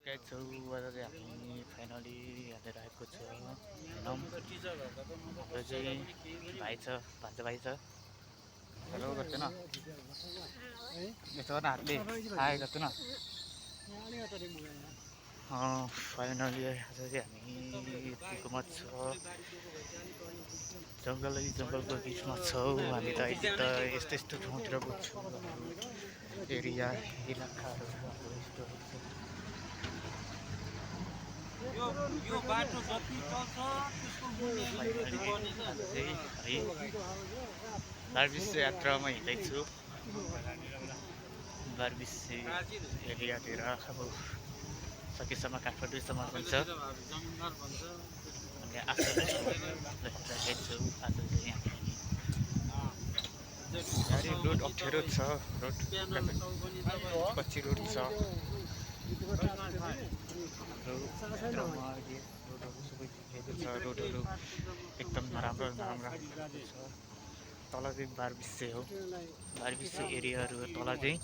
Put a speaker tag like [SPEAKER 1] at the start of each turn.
[SPEAKER 1] guide छेउबाट चाहिँ हामी फाइनली यहाँनिर आएको छ हेनौँ हाम्रो चाहिँ भाइ छ भान्जा भाइ छ हेलो गर्दैन यसो गर्न हातले हाई गर्दैन फाइनली आज चाहिँ हामी यतिकोमा छ जङ्गलको बिचमा छौँ हामी त अहिले त यस्तो यस्तो ठाउँतिर पुग्छौँ एरिया इलाकाहरू हाम्रो यस्तोहरू छ
[SPEAKER 2] यो बाटो जति चल्छ त्यसको मूल्य
[SPEAKER 1] है बारबिसे यात्रामा हिँड्दैछु बारबिसे एरियातिर अब सकेसम्म काठमाडौँसम्म हुन्छ अनि आज राखेछु आज चाहिँ हामी रोड अप्ठ्यारो छ रोड कच्ची रोड छ हाम्रो क्षेत्रमा रोडहरू सबै ठिकैको छ रोडहरू एकदम नराम्रो छ तल चाहिँ बारबिसे हो बारबिसे एरियाहरू तल चाहिँ